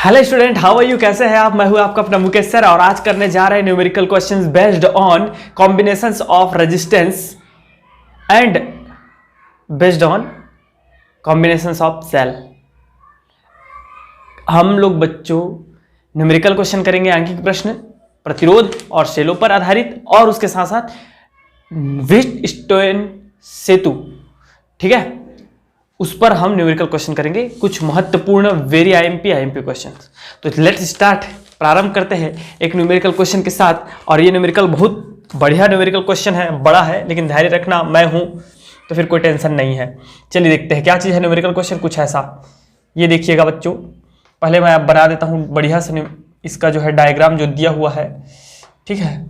Hello student, how are you? कैसे हैं आप? मैं हूं आपका अपना मुकेश सर और आज करने जा रहे हैं numerical questions based on combinations of resistance and based on combinations of cell. हम लोग बच्चों न्यूमेरिकल क्वेश्चन करेंगे, आंकिक प्रश्न, प्रतिरोध और सेलों पर आधारित, और उसके साथ साथ व्हीटस्टोन सेतु, ठीक है, उस पर हम न्यूमेरिकल क्वेश्चन करेंगे, कुछ महत्वपूर्ण वेरी आईएमपी क्वेश्चंस। तो लेट्स स्टार्ट, प्रारंभ करते हैं एक न्यूमेरिकल क्वेश्चन के साथ। और ये न्यूमेरिकल बहुत बढ़िया न्यूमेरिकल क्वेश्चन है, बड़ा है, लेकिन धैर्य रखना, मैं हूं तो फिर कोई टेंशन नहीं है। चलिए देखते हैं क्या चीज़ है न्यूमेरिकल क्वेश्चन। कुछ ऐसा, ये देखिएगा बच्चों, पहले मैं आप बना देता हूँ बढ़िया से इसका जो है डायग्राम जो दिया हुआ है, ठीक है।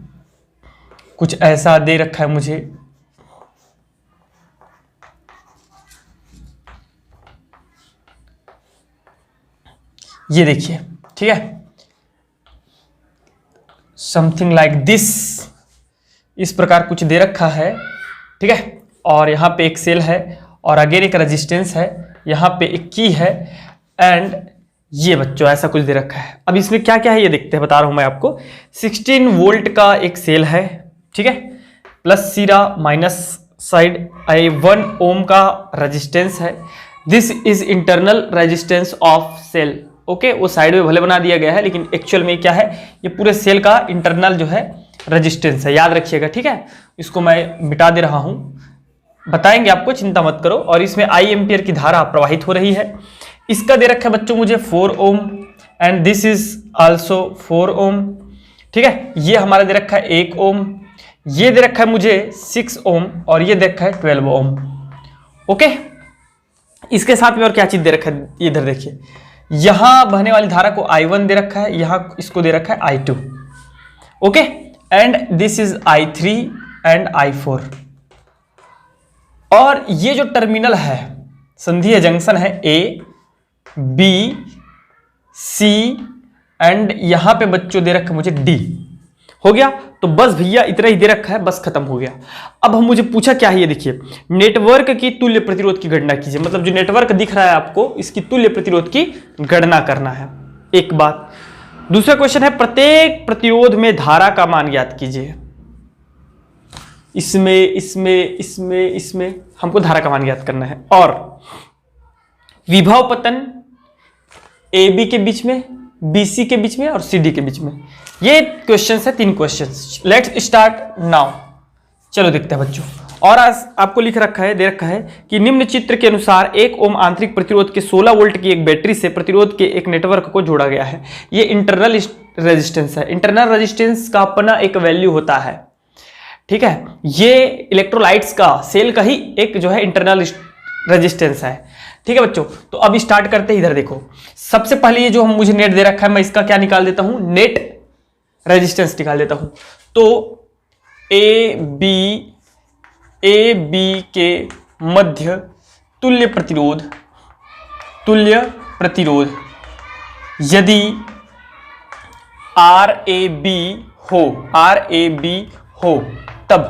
कुछ ऐसा दे रखा है मुझे, ये देखिए, ठीक है, समथिंग लाइक दिस, इस प्रकार कुछ दे रखा है, ठीक है। और यहाँ पे एक सेल है और अगेन एक रेजिस्टेंस है, यहाँ पे एक की है, एंड ये बच्चों ऐसा कुछ दे रखा है। अब इसमें क्या क्या है ये देखते हैं, बता रहा हूं मैं आपको। 16 वोल्ट का एक सेल है, ठीक है, प्लस सीरा माइनस साइड 1 ओम का रेजिस्टेंस है। This is internal resistance of cell. Okay, वो साइड में भले बना दिया गया है, लेकिन एक्चुअल में क्या है, ये पूरे सेल का इंटरनल जो है रेजिस्टेंस है, याद रखिएगा, ठीक है। इसको मैं मिटा दे रहा हूं, बताएंगे आपको, चिंता मत करो। और इसमें आई एम्पियर की धारा प्रवाहित हो रही है। इसका दे रखा है बच्चों मुझे 4 ओम, एंड दिस इज आल्सो 4 ओम, ठीक है। ये हमारा दे रखा है 1 ओम, ये दे रखा है मुझे 6 ओम, और ये दे रखा है 12 ओम। ओके, इसके साथ में और क्या चीज दे रखा है, इधर देखिए, यहां बहने वाली धारा को I1 दे रखा है, यहां इसको दे रखा है I2। Okay, and this is I3 and I4। और ये जो टर्मिनल है, संधिय जंक्शन है, A B C, एंड यहां पे बच्चों दे रखा है मुझे D। हो गया, तो बस भैया इतना ही दे रखा है, बस खत्म हो गया। अब हम मुझे पूछा क्या है, ये देखिए, नेटवर्क की तुल्य प्रतिरोध की गणना कीजिए। मतलब जो नेटवर्क दिख रहा है आपको, इसकी तुल्य प्रतिरोध की गणना करना है, एक बात। दूसरा क्वेश्चन है, प्रत्येक प्रतिरोध में धारा का मान ज्ञात कीजिए। इसमें हमको धारा का मान ज्ञात करना है। और विभव पतन AB के बीच में, BC के बीच में और CD के बीच में, ये क्वेश्चन है, 3 क्वेश्चन। Let's start now. चलो देखते हैं बच्चों। और आज आपको लिख रखा है, दे रखा है कि निम्न चित्र के अनुसार 1 ओम आंतरिक प्रतिरोध के 16 वोल्ट की एक बैटरी से प्रतिरोध के एक नेटवर्क को जोड़ा गया है। ये इंटरनल रेजिस्टेंस है। इंटरनल रेजिस्टेंस का अपना एक वैल्यू होता है, ठीक है। ये इलेक्ट्रोलाइट्स का, सेल का ही एक जो है इंटरनल रेजिस्टेंस है, ठीक है बच्चों। तो अब स्टार्ट करते हैं। इधर देखो, सबसे पहले ये जो मुझे नेट दे रखा है, मैं इसका क्या निकाल देता हूं, नेट रेजिस्टेंस निकाल देता हूं। तो ए बी के मध्य तुल्य प्रतिरोध यदि RAB हो तब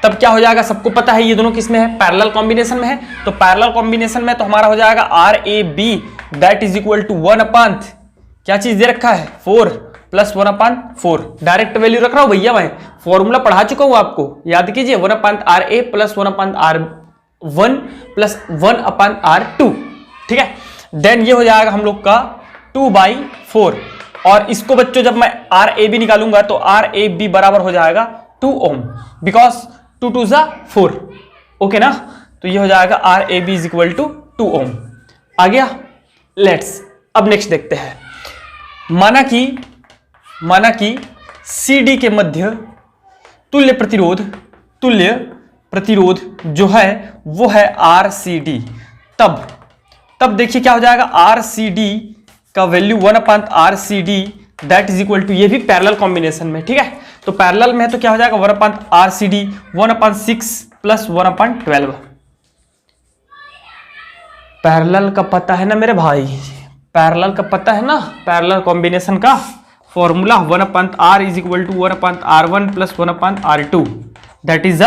क्या हो जाएगा, सबको पता है ये दोनों किसमें है, पैरेलल कॉम्बिनेशन में है। तो पैरेलल कॉम्बिनेशन में तो हमारा हो जाएगा RAB that is equal to 1/, क्या चीज दे रखा है, 4 प्लस 1/4। डायरेक्ट वैल्यू रख रहा हूं भैया, मैं फॉर्मूला पढ़ा चुका हूं आपको, याद कीजिए, 1/RA plus 1/R1 plus 1/R2, ठीक है। देन ये हो जाएगा हम लोग का 2/4। और इसको बच्चों जब मैं RAB निकालूंगा तो RAB बराबर हो जाएगा 2 ओम, बिकॉज 2 2 4, ओके ना। तो ये हो जाएगा RAB इज इक्वल टू 2 ओम। आ गया। लेट्स अब नेक्स्ट देखते हैं। माना कि CD के मध्य तुल्य प्रतिरोध जो है वो है RCD। तब देखिए क्या हो जाएगा, RCD का value 1/RCD that is equal to, ये भी पैरेलल कॉम्बिनेशन में, ठीक है। तो पैरेलल में है तो क्या हो जाएगा, 1/RCD 1/6 प्लस 1/12। पैरेलल का पता है ना मेरे भाई, पैरेलल का पता है ना, पैरेलल कॉम्बिनेशन का formula 1/R is equal to 1/R1 plus 1/R2, that is the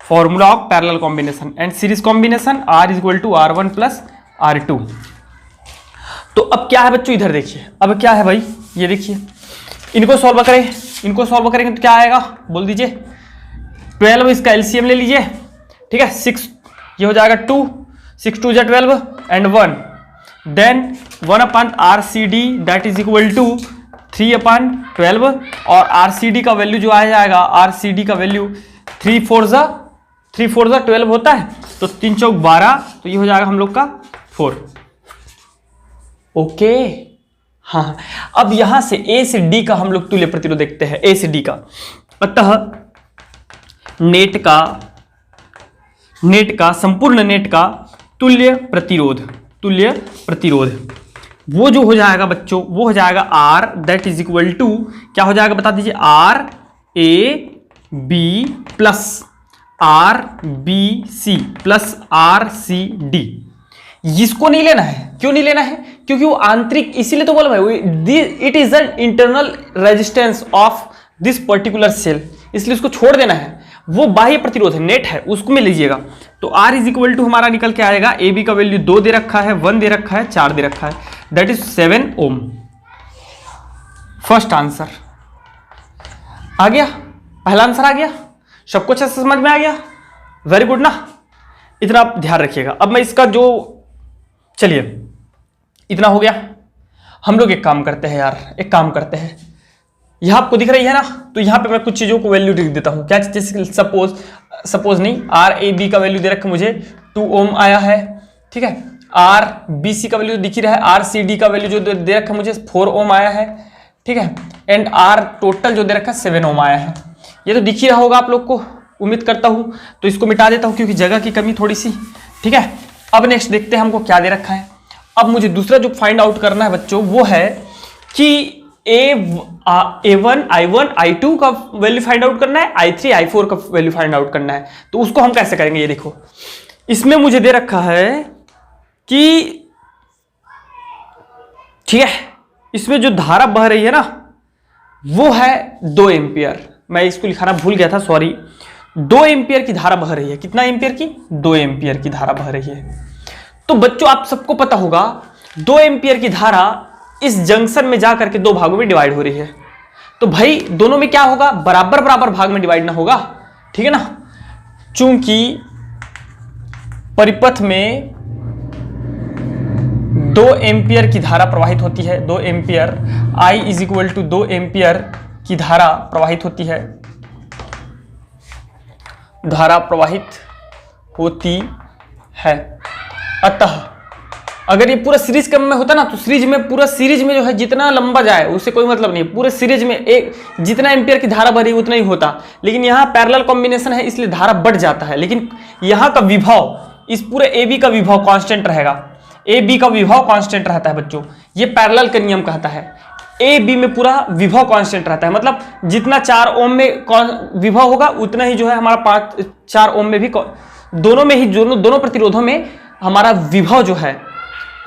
formula of parallel combination. And series combination R is equal to R1 plus R2। तो अब क्या है बच्चों, इधर देखिए, अब क्या है भाई, ये देखिए, इनको सॉल्व करें, इनको सॉल्व करेंगे तो क्या आएगा, बोल दीजिए। 12, इसका एलसीएम ले लीजिए, ठीक है। 6 ये हो जाएगा 2, 6 2 = 12 and 1, then 1/RCD that is equal to 3/12, और RCD का वैल्यू जो आ जाएगा, RCD का वैल्यू 3 4 12 होता है, तो 3 चौक 12, तो ये हो जाएगा हम लोग का 4। ओके हाँ, अब यहां से A से D का हम लोग तुल्य प्रतिरोध देखते हैं, A से D का। अतः नेट का संपूर्ण नेट का तुल्य प्रतिरोध वो जो हो जाएगा बच्चों, वो हो जाएगा R that is equal to, क्या हो जाएगा बता दीजिए, RAB plus RBC plus RCD। इसको नहीं लेना है, क्यों नहीं लेना है, क्योंकि वो आंतरिक, इसीलिए तो बोला भाई it is an internal resistance of this particular cell, इसलिए उसको छोड़ देना है। वो बाह्य प्रतिरोध है, नेट है, उसको में लीजिएगा। तो R इज इक्वल टू हमारा निकल के आएगा, AB का वैल्यू 2 दे रखा है, 1 दे रखा है, 4 दे रखा है, दैट इज 7 ओम। फर्स्ट आंसर आ गया, पहला आंसर आ गया, सब कुछ अच्छे समझ में आ गया, वेरी गुड ना, इतना आप ध्यान रखिएगा। अब मैं इसका जो, चलिए इतना हो गया, हम लोग एक काम करते हैं यार, एक काम करते हैं, यहां आपको दिख रही है ना, तो यहां पे मैं कुछ चीजों को वैल्यू लिख देता हूं। क्या चीज, सपोज नहीं, RAB का वैल्यू दे रखा मुझे 2 ओम आया है, ठीक है। RBC का वैल्यू दिख ही रहा है, RCD का वैल्यू जो दे रखा मुझे 4 ओम आया है, ठीक है, एंड R टोटल जो दे रखा 7 ओम आया है। ये तो दिख ही रहा होगा आप लोग को, उम्मीद करता हूं। तो इसको मिटा देता हूं क्योंकि जगह की कमी थोड़ी सी, ठीक है। अब नेक्स्ट देखते हैं हमको क्या दे रखा है। अब मुझे दूसरा जो फाइंड आउट करना है बच्चों, वो है कि A1 I1 I2 का वैल्यू फाइंड आउट करना है, I3 I4 का वैल्यू फाइंड आउट करना है। तो उसको हम कैसे करेंगे, ये देखो, इसमें मुझे दे रखा है कि, ठीक है, इसमें जो धारा बह रही है ना, वो है 2 एम्पियर। मैं इसको लिखाना भूल गया था, सॉरी। 2 एम्पियर की धारा बह रही है, कितना एम्पियर की, 2 एम्पियर की धारा बह रही है। तो बच्चों आप सबको पता होगा 2 एम्पियर की धारा इस जंक्शन में जाकर के 2 भागों में डिवाइड हो रही है। तो भाई दोनों में क्या होगा, बराबर बराबर भाग में डिवाइड ना होगा, ठीक है ना। चूंकि परिपथ में 2 एम्पियर की धारा प्रवाहित होती है, 2 ampere, I is equal to 2 ampere की धारा प्रवाहित होती है, धारा प्रवाहित होती है। अतः अगर ये पूरा सीरीज क्रम में होता ना, तो सीरीज में, पूरा सीरीज में जो है जितना लंबा जाए उससे कोई मतलब नहीं, पूरे सीरीज में एक जितना एम्पियर की धारा बढ़ी उतना ही होता। लेकिन यहाँ पैरेलल कॉम्बिनेशन है, इसलिए धारा बढ़ जाता है। लेकिन यहाँ का विभव, इस पूरे AB का विभव कांस्टेंट रहेगा, AB का विभव कांस्टेंट रहता है बच्चों, ये पैरेलल का नियम कहता है। AB में पूरा विभव कांस्टेंट रहता है, मतलब जितना 4 ओम में विभव होगा उतना ही जो है हमारा 4 ओम में भी, दोनों में ही, दोनों प्रतिरोधों में हमारा विभव जो है,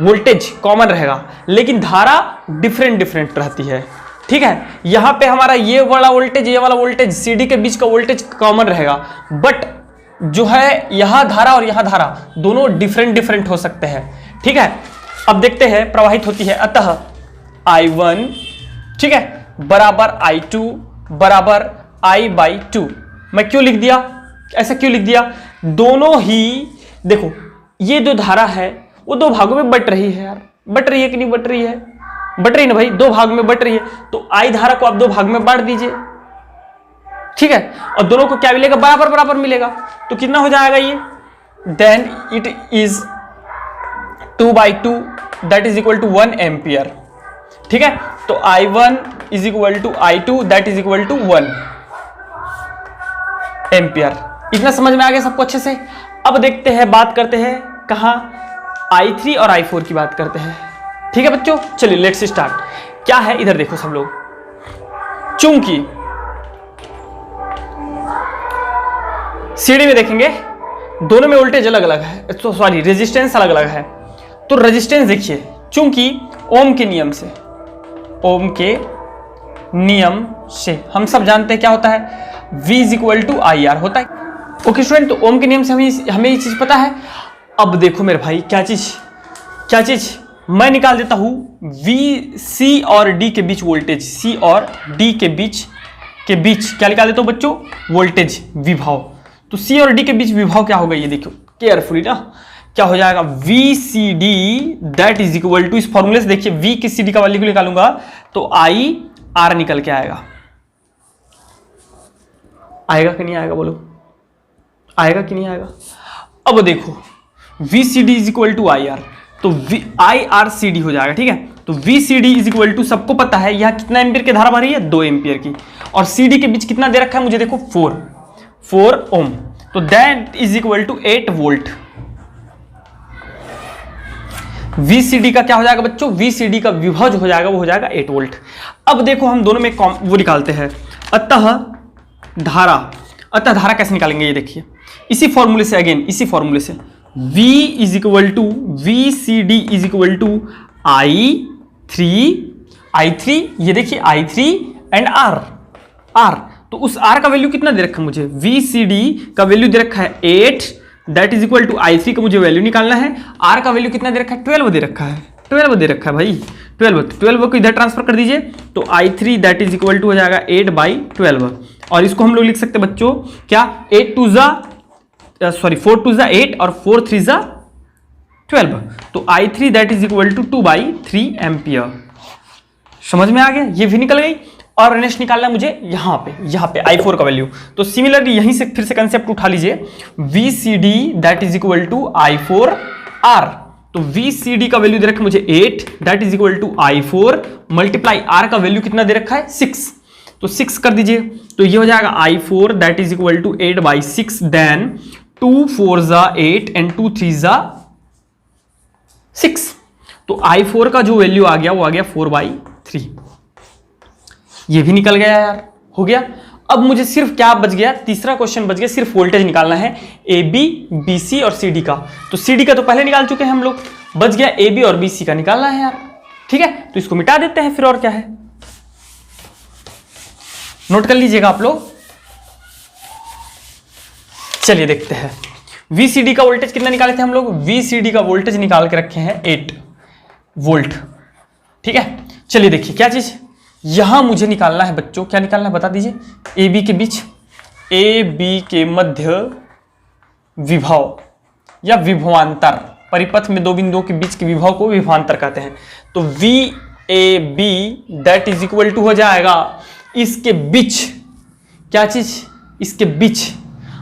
वोल्टेज कॉमन रहेगा, लेकिन धारा डिफरेंट रहती है, ठीक है। यहां पे हमारा ये वाला वोल्टेज, ये वाला वोल्टेज, CD के बीच का वोल्टेज कॉमन रहेगा, बट जो है यहां धारा और यहां धारा दोनों डिफरेंट हो सकते हैं, ठीक है। अब देखते हैं, प्रवाहित होती है, अतः I1, ठीक है, बराबर I2 बराबर I/2। मैं क्यों लिख दिया, ऐसा क्यों लिख दिया, दोनों ही देखो, ये जो धारा है वो 2 भागों में बट रही है यार, बट रही है कि नहीं बट रही है, बट रही ना भाई, 2 भाग में बट रही है। तो I धारा को आप 2 भाग में बांट दीजिए, ठीक है, और दोनों को क्या मिलेगा, बराबर बराबर मिलेगा। तो कितना हो जाएगा ये, then it is 2/2 that is equal to 1 ampere, ठीक है। तो I1 is equal to I2 that is equal to 1 ampere. इतना समझ में आ गया सबको अच्छे से। अब देखते हैं, बात करते हैं कहां, I3 और I4 की बात करते हैं, ठीक है बच्चों। चलिए लेट्स स्टार्ट। क्या है, इधर देखो सब लोग, चूंकि सीडी में देखेंगे दोनों में वोल्टेज अलग अलग है, तो सॉरी रेजिस्टेंस अलग अलग है। तो रेजिस्टेंस देखिए, चूंकि ओम के नियम से, ओम के नियम से हम सब जानते हैं क्या होता है, V is equal to IR होता है। ओके स्टूडेंट, तो ओम के नियम से हमें ये चीज पता है। अब देखो मेरे भाई, क्या चीज, मैं निकाल देता हूं वी सी और डी के बीच वोल्टेज, सी और डी के बीच क्या निकाल देता हूं बच्चों, वोल्टेज विभव। तो सी और डी के बीच विभव क्या होगा, ये देखो केयरफुली ना, क्या हो जाएगा V C D that is equal to, इस फॉर्मूले से देखिए वी की सी डी का वैल्यू निकालूंगा तो आई आर निकल के आएगा। आएगा कि नहीं आएगा, बोलो आएगा कि नहीं आएगा। अब देखो V C D is equal to I R, तो आई आर सी डी हो जाएगा, ठीक है। तो V C D is equal to, सबको पता है यहां कितना एम्पियर की धारा बह रही है, 2 एम्पियर की, और सी डी के बीच कितना दे रखा है मुझे, देखो 4 ओम, तो that is equal to 8 volt. VCD का क्या हो जाएगा बच्चों, VCD का विभव जो हो जाएगा वो हो जाएगा 8 वोल्ट। अब देखो हम दोनों में वो निकालते हैं, अतः धारा कैसे निकालेंगे, ये देखिए इसी फॉर्मूले से, अगेन इसी फॉर्मूले से, V is equal to VCD is equal to I3, ये देखिए I3 एंड R, तो उस R का वैल्यू कितना दे रखा है मुझे, VCD का वैल्यू दे रखा है 8, that is equal to I3 का मुझे वैल्यू निकालना है, R का वैल्यू कितना दे रखा है, 12 दे रखा है, 12 दे रखा है भाई, 12 को इधर ट्रांसफर कर दीजिए, तो I3 that is equal to हो जाएगा 8/12, और इसको हम लोग लिख सकते हैं बच्चों क्या, 4 2 8 और 4 3 12, तो I3 that is equal to 2/3 ampere. समझ में आ गया, ये भी निकल गई। और नेक्स्ट निकालना है मुझे यहाँ पे I4 का वैल्यू, तो सिमिलरली यहीं से फिर से कंसेप्ट उठा लीजिए, VCD that is equal to I4 R, तो VCD का वैल्यू दे रखा है मुझे 8 that is equal to I4 multiply R का वैल्यू कितना दे रखा है 6, तो 6 कर दीजिए, तो ये हो जाएगा I4 that is equal to 8/6, then 2 4 8 and 2 3 6, तो I4 का जो वैल्यू आ गया वो आ गया 4/3। ये भी निकल गया यार, हो गया। अब मुझे सिर्फ क्या बच गया, तीसरा क्वेश्चन बच गया, सिर्फ वोल्टेज निकालना है AB, BC और CD का। तो CD का तो पहले निकाल चुके हैं हम लोग, बच गया AB और BC का निकालना है यार, ठीक है। तो इसको मिटा देते हैं फिर, और क्या है, नोट कर लीजिएगा आप लोग। चलिए देखते हैं VCD का वोल्टेज कितना निकाले थे हम लोग, VCD का वोल्टेज निकाल के रखे हैं 8 वोल्ट, ठीक है। चलिए देखिए क्या चीज, यहां मुझे निकालना है बच्चों, क्या निकालना है बता दीजिए, AB के बीच, AB के मध्य विभव या विभवांतर, परिपथ में 2 बिंदुओं के बीच के विभव को विभवांतर कहते हैं। तो VAB that is equal to हो जाएगा इसके बीच, क्या चीज, इसके बीच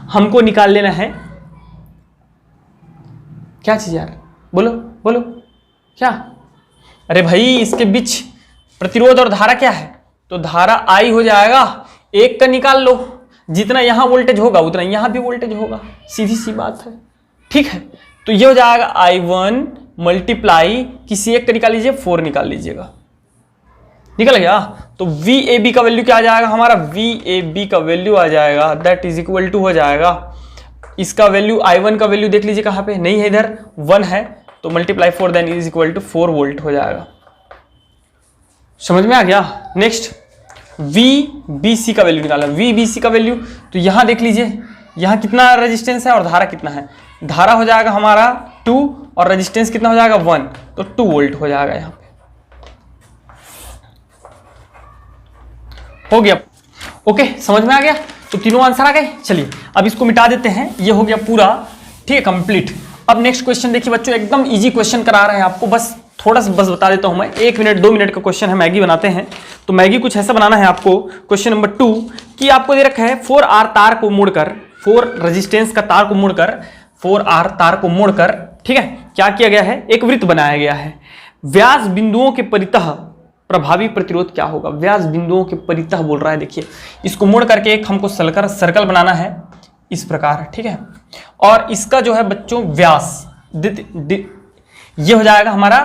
हमको निकाल लेना है, क्या चीज यार, बोलो बोलो क्या, अरे भाई इसके बीच प्रतिरोध और धारा क्या है, तो धारा I हो जाएगा, एक का निकाल लो, जितना यहां वोल्टेज होगा उतना यहां भी वोल्टेज होगा, सीधी सी बात है, ठीक है। तो ये हो जाएगा I1 मल्टीप्लाई, किसी एक का निकाल लीजिए, 4 निकाल लीजिएगा, निकल गया। तो VAB का वैल्यू क्या आ जाएगा हमारा, VAB का वैल्यू आ जाएगा दैट इज इक्वल टू हो जाएगा, इसका वैल्यू I1 का वैल्यू देख लीजिए कहां पे, नहीं है इधर, 1 है, तो multiply 4 then is equal to 4 volt हो जाएगा। समझ में आ गया। नेक्स्ट VBC का वैल्यू निकालना, VBC का वैल्यू, तो यहां देख लीजिए यहां कितना रेजिस्टेंस है और धारा कितना है, धारा हो जाएगा हमारा 2 और रेजिस्टेंस कितना हो जाएगा 1, तो 2 वोल्ट हो जाएगा यहां पे, हो गया। ओके, समझ में आ गया, तो तीनों आंसर आ गए। चलिए अब इसको मिटा देते हैं, ये हो गया पूरा, ठीक है, कंप्लीट। अब नेक्स्ट क्वेश्चन देखिए बच्चों, एकदम इजी क्वेश्चन करा रहे हैं आपको, बस थोड़ा सा बस बता देता हूं मैं, 1 मिनट 2 मिनट का क्वेश्चन है, मैगी बनाते हैं। तो मैगी कुछ ऐसा बनाना है आपको, क्वेश्चन नंबर 2 कि आपको दे रखा है 4R तार को मोड़कर, 4 रेजिस्टेंस का तार को मोड़कर, 4R तार को मोड़कर, ठीक है, क्या किया गया है, एक वृत्त बनाया गया है। व्यास बिंदुओं के परितः प्रभावी प्रतिरोध क्या होगा, व्यास बिंदुओं के परितः बोल रहा है, देखिए इसको मोड़ करके एक हमको सर्कल बनाना है इस प्रकार, ठीक है। और इसका जो है बच्चों व्यास ये हो जाएगा हमारा,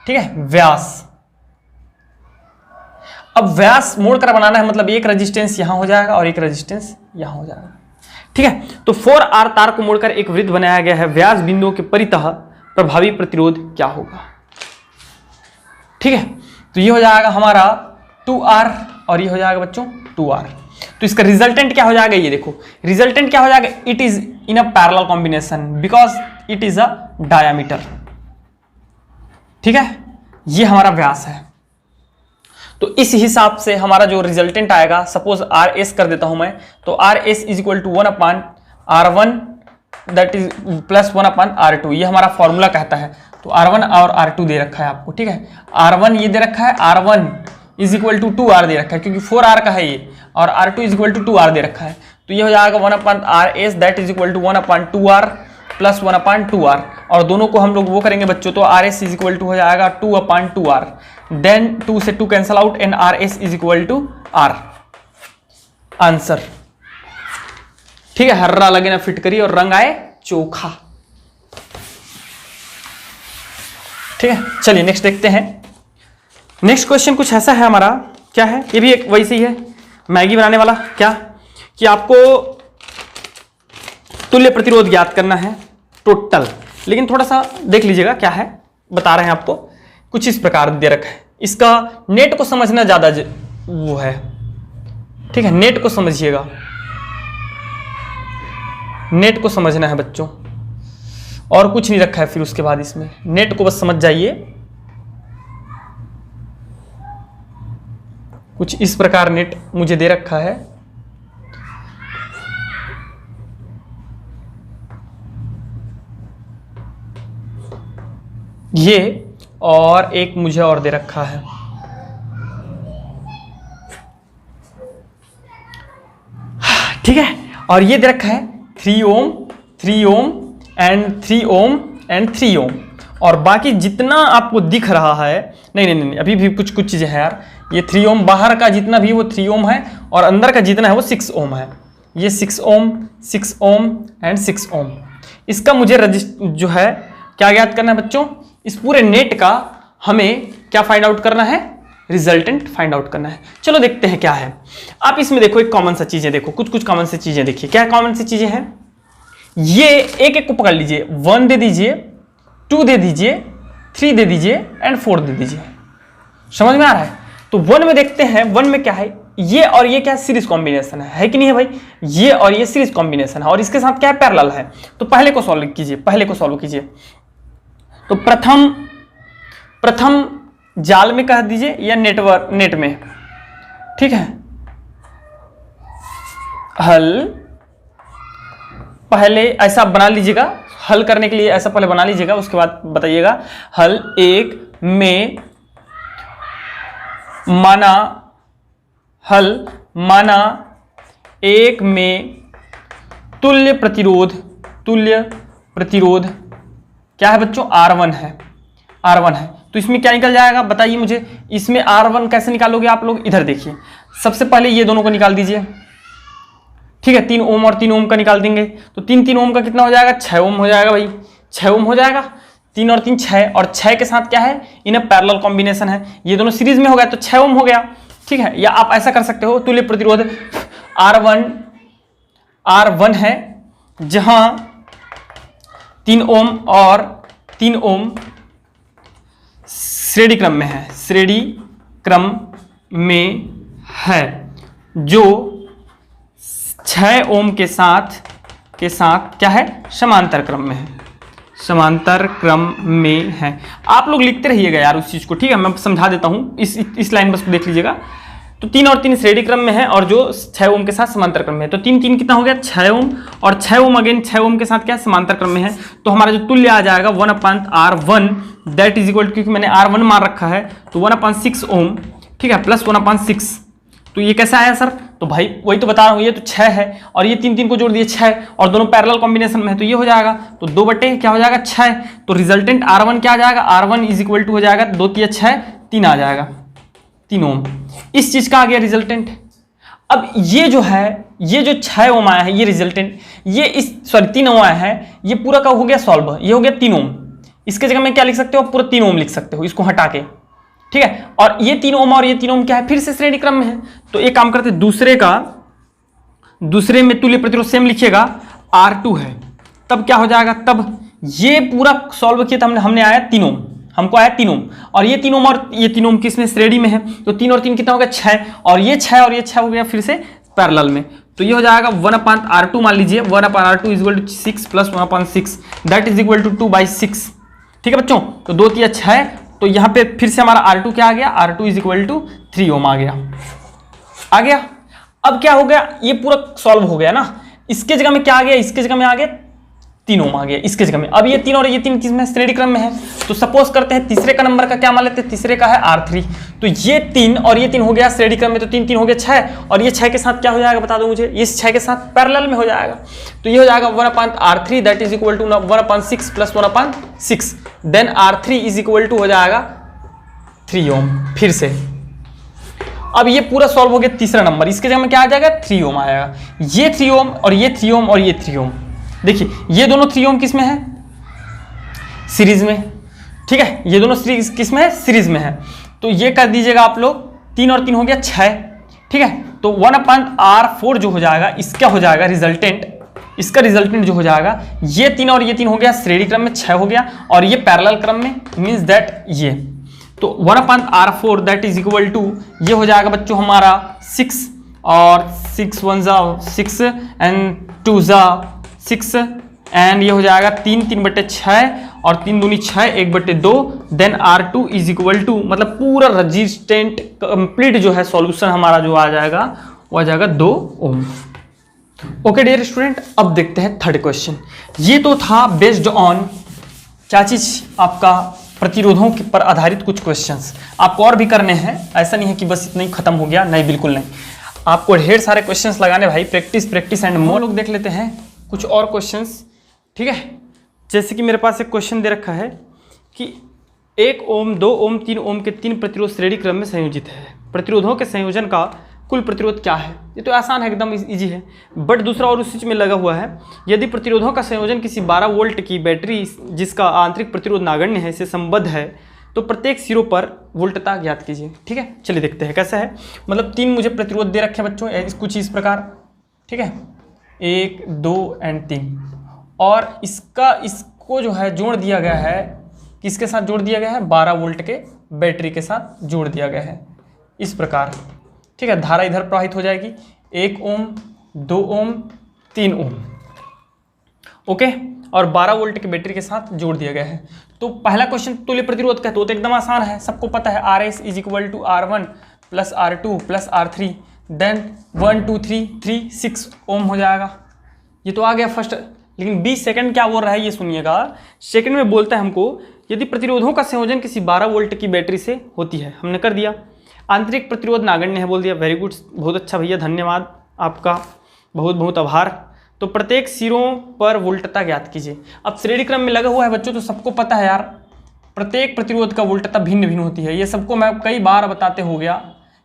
ठीक है, व्यास। अब व्यास मोड़ कर बनाना है, मतलब एक रेजिस्टेंस यहां हो जाएगा और एक रेजिस्टेंस यहां हो जाएगा, ठीक है। तो 4R तार को मोड़कर एक वृत्त बनाया गया है, व्यास बिंदुओं के परितः प्रभावी प्रतिरोध क्या होगा, ठीक है। तो ये हो जाएगा हमारा 2R और ये हो जाएगा बच्चों 2R। तो इसका रिजल्टेंट क्या हो जाएगा, ये देखो रिजल्टेंट क्या हो जाएगा, it is in a parallel combination because it is a diameter, ठीक है, ये हमारा व्यास है। तो इस हिसाब से हमारा जो रिजल्टेंट आएगा, सपोज आर एस कर देता हूं मैं, तो R S is equal to 1/r1 that is plus 1/r2, ये हमारा फॉर्मूला कहता है। तो r1 और r2 दे रखा है आपको, ठीक है। r1 ये दे रखा है, r1 is equal to 2r दे रखा है, क्योंकि 4r का है ये, और r2 is equal to 2r दे रखा है। तो ये हो जाएगा 1/rs that is equal to 1/2r plus 1/2r, और दोनों को हम लोग वो करेंगे बच्चों, तो rs इज इक्वल टू हो जाएगा 2/2r, देन 2 से 2 cancel out and rs is equal to r। Answer, ठीक है। हर्रा लगे ना फिटकरी और रंग आए चोखा, ठीक है। चलिए नेक्स्ट देखते हैं। नेक्स्ट क्वेश्चन कुछ ऐसा है हमारा, क्या है, ये भी एक वैसे ही है, मैगी बनाने वाला। क्या कि आपको तुल्य प्रतिरोध ज्ञात करना है टोटल, लेकिन थोड़ा सा देख लीजिएगा क्या है, बता रहे हैं आपको। कुछ इस प्रकार दे रखा है, इसका नेट को समझना ज्यादा वो है, ठीक है। नेट को समझिएगा, नेट को समझना है बच्चों, और कुछ नहीं रखा है फिर उसके बाद इसमें, नेट को बस समझ जाइए। कुछ इस प्रकार नेट मुझे दे रखा है, ये, और एक मुझे और दे रखा है, ठीक है। और ये दे रखा है 3 ओम 3 ओम एंड 3 ओम एंड 3 ओम, और बाकी जितना आपको दिख रहा है, नहीं, अभी भी कुछ चीजें हैं यार। ये 3 ओम बाहर का जितना भी वो 3 ओम है, और अंदर का जितना है वो 6 ओम है। ये 6 ओम 6 ओम एंड 6 ओम। इसका मुझे जो है क्या ज्ञात करना है बच्चों, इस पूरे नेट का हमें क्या फाइंड आउट करना है, रिजल्टेंट फाइंड आउट करना है। चलो देखते हैं क्या है। आप इसमें देखो एक कॉमन सा चीजें देखो, कुछ कॉमन सी चीजें देखिए। क्या कॉमन सी चीजें हैं, ये एक एक को पकड़ लीजिए, 1 दे दीजिए, 2 दे दीजिए, 3 दे दीजिए एंड 4 दे दीजिए। समझ में आ रहा है? तो 1 में देखते हैं, 1 में क्या है, ये और ये क्या सीरीज कॉम्बिनेशन है कि नहीं है भाई, ये और ये सीरीज कॉम्बिनेशन है, और इसके साथ क्या है, पैरेलल है। तो पहले को सॉल्व कीजिए, पहले को सॉल्व कीजिए। तो प्रथम जाल में कह दीजिए या नेट में, ठीक है। हल पहले ऐसा बना लीजिएगा, हल करने के लिए ऐसा पहले बना लीजिएगा, उसके बाद बताइएगा। हल 1 में माना, हल माना 1 में तुल्य प्रतिरोध क्या है बच्चों, R1 है, R1 है। तो इसमें क्या निकल जाएगा बताइए मुझे, इसमें R1 कैसे निकालोगे आप लोग, इधर देखिए। सबसे पहले ये दोनों को निकाल दीजिए, ठीक है। 3 ओम और 3 ओम का निकाल देंगे, तो 3 ओम का कितना हो जाएगा, 6 ओम हो जाएगा भाई, 6 ओम हो जाएगा। 3 और 3 6, और 6 के साथ क्या है, इन्हें पैरेलल कॉम्बिनेशन है, ये दोनों सीरीज में हो गया तो 6 ओम हो गया, ठीक है। या आप ऐसा कर सकते हो, तुल्य प्रतिरोध R1 है, जहां 3 ओम और 3 ओम श्रेणी क्रम में है, श्रेणी क्रम में है, जो 6 ओम के साथ क्या है, समांतर क्रम में है, समांतर क्रम में है। आप लोग लिखते रहिएगा यार उस चीज को, ठीक है। मैं समझा देता हूं, इस लाइन बस देख लीजिएगा। तो 3 और 3 श्रेणी क्रम में है, और जो 6 ओम के साथ समांतर क्रम में है। तो 3 कितना हो गया, 6 ओम, और 6 ओम अगेन 6 ओम के साथ क्या समांतर क्रम में है। तो हमारा जो तुल्य आ जाएगा 1/R1 that is equal to, क्योंकि मैंने R1 मान रखा है, तो 1/6 ओम, ठीक है, प्लस 1/6। तो ये कैसा आया सर, तो भाई वही तो बता रहा हूँ, ये तो 6 है, और ये 3 को जोड़ दिए 6, और दोनों पैरेलल कॉम्बिनेशन में है, तो ये हो जाएगा, तो 2 बटे क्या हो जाएगा, 6। तो रिजल्टेंट R1 क्या आ जाएगा, R1 इज इक्वल टू हो जाएगा 2 3 6 3 आ जाएगा, 3 ओम। इस चीज का आ गया रिजल्टेंट। अब ये जो है, ये जो 6 ओम आया है, ये रिजल्टेंट, ये इस 3 ओम आया है, ये पूरा का हो गया सॉल्व, ये हो गया 3 ओम। इसके जगह में क्या लिख सकते हो, पूरा 3 ओम लिख सकते हो, इसको हटा के, ठीक है। और ये 3 ओम और ये 3 ओम क्या है, फिर से श्रेणी क्रम में है। तो एक काम करते, दूसरे में तुल्य प्रतिरोध सेम लिखिएगा, R2 है, तब क्या हो जाएगा, तब ये पूरा सॉल्व किया था हमने आया 3 ओम, हमको आया 3 ओम, और ये 3 ओम और ये 3 ओम किसमें, श्रेणी में है। तो 3 और 3 कितना हो गया, 6, और ये 6 और ये 6 हो गया फिर से पैरेलल में। तो ये हो जाएगा 1/R2, मान लीजिए 1/R2 is equal to 6 plus 1/6 that is equal to 2/6, ठीक है बच्चों। तो 2 3 6 तो यहाँ पे फिर से हमारा R2 क्या आ गया, R2 इज इक्वल टू 3 ओम आ गया। अब क्या हो गया, ये पूरा सॉल्व हो गया ना। इसके जगह में क्या आ गया, इसके जगह में आ गया 3 ओम आ गया इसके जगह में। अब ये 3 और ये 3 किस में, श्रेणी क्रम में है। तो सपोज करते हैं तीसरे का नंबर का क्या मान लेते हैं, तीसरे का है R3। तो ये 3 और ये 3 हो गया श्रेणी क्रम में, तो 3 3 हो गया 6, और ये 6 के साथ क्या हो जाएगा बता दो मुझे, इस 6 के साथ पैरेलल में हो जाएगा। तो ये हो जाएगा 1/R3 that is equal to 1/6 plus 1/6, then R3 is equal to हो जाएगा 3 ओम। फिर से अब ये पूरा सॉल्व हो गया तीसरा नंबर, इसके जगह में क्या आ जाएगा 3 ओम आएगा। ये 3 ओम और ये 3 ओम और ये 3 ओम, देखिए ये दोनों 3 ओम किस में है, सीरीज में, ठीक है। ये दोनों सीरीज किस में है, सीरीज में है। तो ये कर दीजिएगा आप लोग, 3 और 3 हो गया 6, ठीक है। तो 1/R4 जो हो जाएगा इसका हो जाएगा रिजल्टेंट, इसका रिजल्टेंट जो हो जाएगा, ये 3 और ये 3 हो गया श्रेणी क्रम में 6 हो गया, और ये पैरेलल क्रम में, मीन्स दैट ये, तो 1/R4 that is equal to ये हो जाएगा बच्चों हमारा 6, और 6 1 जा 6 एंड 2 जा 6, एंड ये हो जाएगा 3/6 और 3 दूनी 6 1/2, then R2 is equal to, मतलब पूरा रजिस्टेंट कंप्लीट जो है सॉल्यूशन हमारा जो आ जाएगा वो आ जाएगा 2 ओम। ओके डियर स्टूडेंट, अब देखते हैं थर्ड क्वेश्चन। ये तो था बेस्ड ऑन क्या चीज, आपका प्रतिरोधों पर आधारित कुछ क्वेश्चंस। आपको और भी करने हैं, ऐसा नहीं है कि बस इतना ही खत्म हो गया, नहीं बिल्कुल नहीं, आपको ढेर सारे क्वेश्चंस लगाने भाई, प्रैक्टिस एंड मोर। लोग देख लेते हैं कुछ और क्वेश्चंस, ठीक है। जैसे कि मेरे पास एक क्वेश्चन दे रखा है कि 1 ओम 2 ओम 3 ओम के 3 प्रतिरोध श्रेणी क्रम में संयोजित है, प्रतिरोधों के संयोजन का कुल प्रतिरोध क्या है। ये तो आसान है, एकदम इजी है, बट दूसरा और उस चीज में लगा हुआ है, यदि प्रतिरोधों का संयोजन किसी 12 वोल्ट की बैटरी जिसका आंतरिक प्रतिरोध नागण्य है से संबद्ध है, तो प्रत्येक सिरों पर वोल्टता ज्ञात कीजिए। ठीक है, चलिए देखते हैं कैसा है। मतलब 3 मुझे प्रतिरोध दे रखे हैं बच्चों, कुछ इस प्रकार, ठीक है, 1 2 एंड 3, और इसको जो है जोड़ दिया गया है, किसके साथ जोड़ दिया गया है, 12 वोल्ट के बैटरी के साथ जोड़ दिया गया है इस प्रकार। ठीक है, धारा इधर प्रवाहित हो जाएगी, 1 ओम 2 ओम 3 ओम, ओके, और 12 वोल्ट के बैटरी के साथ जोड़ दिया गया है। तो पहला क्वेश्चन तुल्य प्रतिरोध का है, तो एकदम आसान है, सबको पता है, RS is equal to R1 plus R2 plus R3, then 1 2 3 3 6 ohm हो जाएगा। ये तो आ गया फर्स्ट, लेकिन 20 सेकंड क्या बोल रहा है ये सुनिएगा। सेकंड में बोलता है हमको यदि प्रतिरोधों का संयोजन किसी 12 वोल्ट की बैटरी से होती है, हमने कर दिया। आंतरिक प्रतिरोध नागण्य है बोल दिया, वेरी गुड, बहुत अच्छा भैया, धन्यवाद आपका, बहुत बहुत आभार। तो प्रत्येक सिरों पर वोल्टता ज्ञात कीजिए। अब श्रेणी क्रम में लगा हुआ है बच्चों, तो सबको पता है यार, प्रत्येक प्रतिरोध का वोल्टता भिन्न भिन्न होती है, ये सबको मैं कई बार बताते हो गया।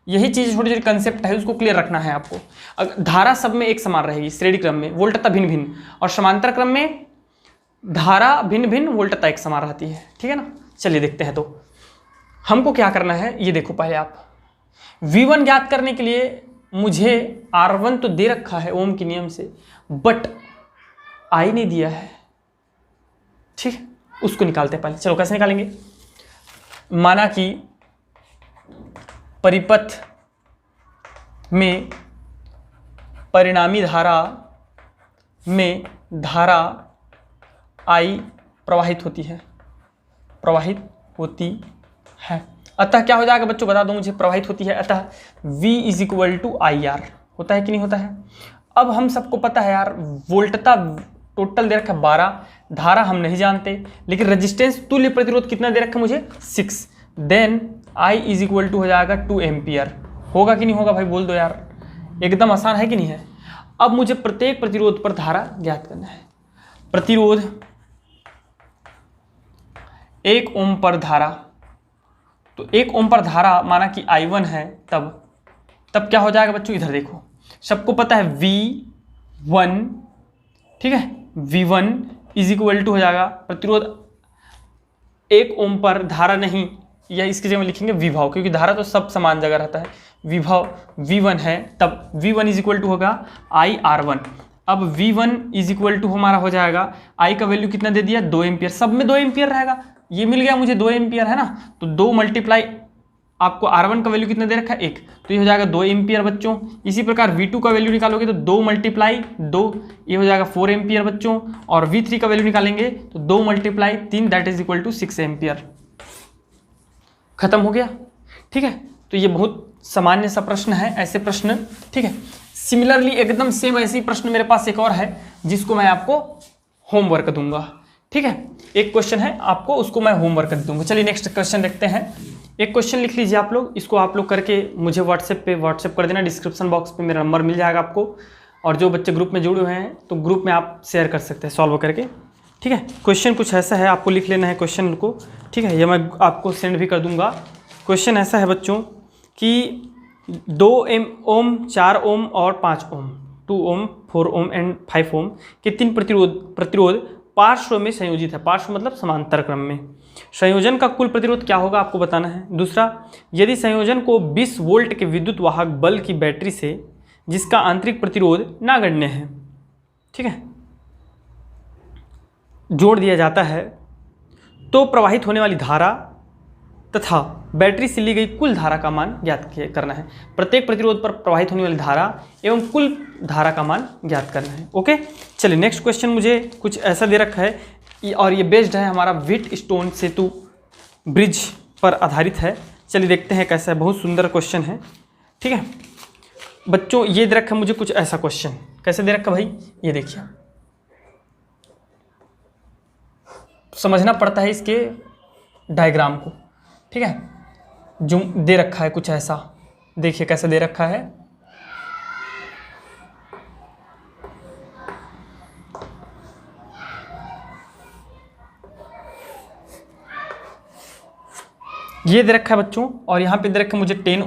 यही चीज़ छोटी छोटी कंसेप्ट है, उसको क्लियर रखना है आपको। धारा सब में एक समान रहेगी, श्रेणी क्रम में वोल्टता भिन्न भिन्न, और समांतर क्रम में धारा भिन्न भिन्न वोल्टता एक समान रहती है। ठीक है ना, चलिए देखते हैं। तो हमको क्या करना है ये देखो, पहले आप V1 ज्ञात करने के लिए मुझे R1 तो दे रखा है ओम के नियम से, बट I नहीं दिया है, ठीक, उसको निकालते हैं पहले। चलो कैसे निकालेंगे, माना कि परिपथ में परिणामी धारा में धारा I प्रवाहित होती है, अतः क्या हो जाएगा बच्चों बता दो मुझे, प्रवाहित होती है, अतः V is equal to IR होता है कि नहीं होता है। अब हम सबको पता है यार, वोल्टता टोटल दे रखा है 12, धारा हम नहीं जानते, लेकिन रेजिस्टेंस तुल्य प्रतिरोध कितना दे रखा है मुझे 6, then I is equal to हो जाएगा 2 एम्पियर। होगा कि नहीं होगा भाई बोल दो यार, एकदम आसान है कि नहीं है। अब मुझे प्रत्येक प्रतिरोध पर धारा ज्ञात करना है। प्रतिरोध 1 ओम पर धारा, तो 1 ओम पर धारा माना कि I1 है, तब क्या हो जाएगा बच्चों, इधर देखो, सबको पता है V1, ठीक है, V1 इज इक्वल टू हो जाएगा प्रतिरोध 1 ओम पर धारा नहीं, या इसकी जगह में लिखेंगे विभव, क्योंकि धारा तो सब समान जगह रहता है, विभव V1 है, तब V1 इज इक्वल टू होगा IR1। अब V1 इज इक्वल टू हमारा हो जाएगा, I का वैल्यू कितना दे दिया 2 एम्पियर, सब में 2 एम्पियर रहेगा, ये मिल गया मुझे 2 एम्पियर है ना, तो 2 मल्टीप्लाई आपको R1 का वैल्यू कितना दे रखा है 1, तो ये हो जाएगा 2 एम्पियर बच्चों। इसी प्रकार V2 का वैल्यू निकालोगे तो 2 मल्टीप्लाई 2, ये हो जाएगा 4 एम्पियर बच्चों, और V3 का वैल्यू निकालेंगे तो 2 multiply 3 that is equal to 6 ampere. खत्म हो गया। ठीक है, तो ये बहुत सामान्य सा प्रश्न है, ऐसे प्रश्न। ठीक है, सिमिलरली एकदम सेम ऐसे ही प्रश्न मेरे पास एक और है जिसको मैं आपको होमवर्क दूंगा। ठीक है, एक क्वेश्चन है आपको, उसको मैं होमवर्क दूंगा। चलिए नेक्स्ट क्वेश्चन देखते हैं। एक क्वेश्चन लिख लीजिए आप लोग, इसको आप लोग करके मुझे व्हाट्सएप कर देना। डिस्क्रिप्शन बॉक्स पे मेरा नंबर मिल जाएगा आपको, और जो बच्चे ग्रुप में जुड़े हुए हैं तो ग्रुप में आप शेयर कर सकते हैं सॉल्व करके। ठीक है, क्वेश्चन कुछ ऐसा है, आपको लिख लेना है क्वेश्चन को। ठीक है, ये मैं आपको सेंड भी कर दूंगा। क्वेश्चन ऐसा है बच्चों कि 2 ओम, 4 ओम और 5 ओम, 2 ओम, 4 ओम एंड 5 ओम के 3 प्रतिरोध पार्श्व में संयोजित है। पार्श्व मतलब समांतर क्रम में। संयोजन का कुल प्रतिरोध क्या होगा आपको बताना है। दूसरा, यदि संयोजन को 20 वोल्ट के विद्युत वाहक बल्ब की बैटरी से जिसका आंतरिक प्रतिरोध नगण्य है, ठीक है, जोड़ दिया जाता है तो प्रवाहित होने वाली धारा तथा बैटरी से ली गई कुल धारा का मान ज्ञात करना है। प्रत्येक प्रतिरोध पर प्रवाहित होने वाली धारा एवं कुल धारा का मान ज्ञात करना है। ओके, चलिए नेक्स्ट क्वेश्चन मुझे कुछ ऐसा दे रखा है, और ये बेस्ड है हमारा व्हीटस्टोन सेतु ब्रिज पर आधारित है। चलिए देखते हैं कैसा है, बहुत सुंदर क्वेश्चन है। ठीक है बच्चों, ये दे रखा है मुझे कुछ ऐसा क्वेश्चन। कैसे दे रखा भाई, ये देखिए, समझना पड़ता है इसके डायग्राम को। ठीक है, जो दे रखा है कुछ ऐसा, देखिए कैसे दे रखा है। ये दे रखा है बच्चों, और यहाँ पे दे रखा है मुझे 10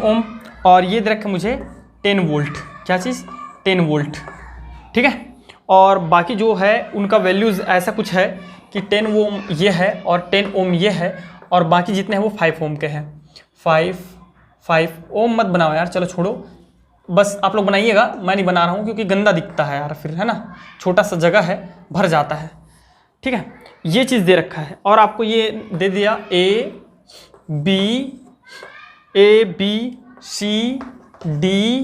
ओम, और ये दे रखा है मुझे 10 वोल्ट। क्या चीज़, 10 वोल्ट। ठीक है, और बाकी जो है उनका वैल्यूज़ ऐसा कुछ है कि 10 ओम ये है और 10 ओम ये है, और बाकी जितने हैं वो 5 ओम के हैं। 5 ओम मत बनाओ यार, चलो छोड़ो, बस आप लोग बनाइएगा, मैं नहीं बना रहा हूँ क्योंकि गंदा दिखता है यार फिर, है ना, छोटा सा जगह है, भर जाता है। ठीक है, ये चीज़ दे रखा है, और आपको ये दे दिया A B C D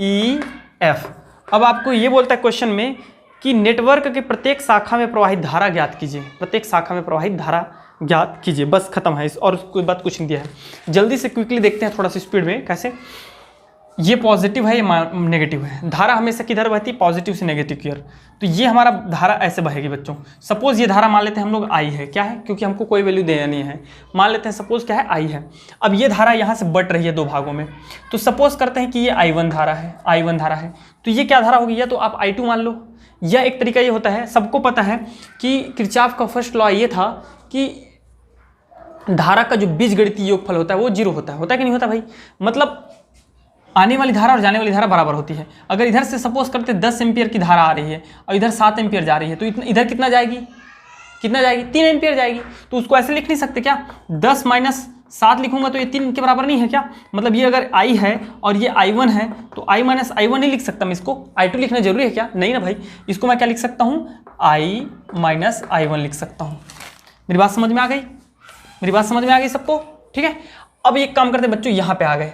E F. अब आपको ये बोलता है क्वेश्चन में कि नेटवर्क के प्रत्येक शाखा में प्रवाहित धारा ज्ञात कीजिए। प्रत्येक शाखा में प्रवाहित धारा ज्ञात कीजिए, बस खत्म है इस, और कोई बात कुछ नहीं दिया है। जल्दी से क्विकली देखते हैं थोड़ा सा स्पीड में। कैसे, ये पॉजिटिव है, ये नेगेटिव है। धारा हमेशा किधर बहती है, पॉजिटिव से नेगेटिव की ओर। तो ये हमारा धारा ऐसे बहेगी बच्चों। सपोज ये धारा मान लेते हैं हम लोग आई है, क्या है, क्योंकि हमको कोई वैल्यू देना नहीं है, मान लेते हैं सपोज क्या है, आई है। अब ये धारा यहाँ से बट रही है 2 भागों में, तो सपोज करते हैं कि ये I1 धारा है, तो ये क्या धारा होगी, या तो आप I2 मान लो, या एक तरीका ये होता है, सबको पता है कि किरचॉफ का फर्स्ट लॉ ये था कि धारा का जो बीजगणितीय योगफल होता है वो 0 होता है कि नहीं होता भाई। मतलब आने वाली धारा और जाने वाली धारा बराबर होती है। अगर इधर से सपोज करते 10 एम्पियर की धारा आ रही है और इधर 7 एम्पियर जा रही है, तो इधर कितना जाएगी, 3 एम्पियर जाएगी। तो उसको ऐसे लिख नहीं सकते क्या, 10 माइनस 7 लिखूंगा तो ये 3 के बराबर नहीं है क्या। मतलब ये अगर I है और ये I1 है तो I माइनस I1 नहीं लिख सकता मैं, इसको I2 लिखना जरूरी है क्या, नहीं ना भाई। इसको मैं क्या लिख सकता हूँ, I माइनस I1 लिख सकता हूँ। मेरी बात समझ में आ गई, सबको। ठीक है, अब एक काम करते बच्चों, यहाँ पे आ गए।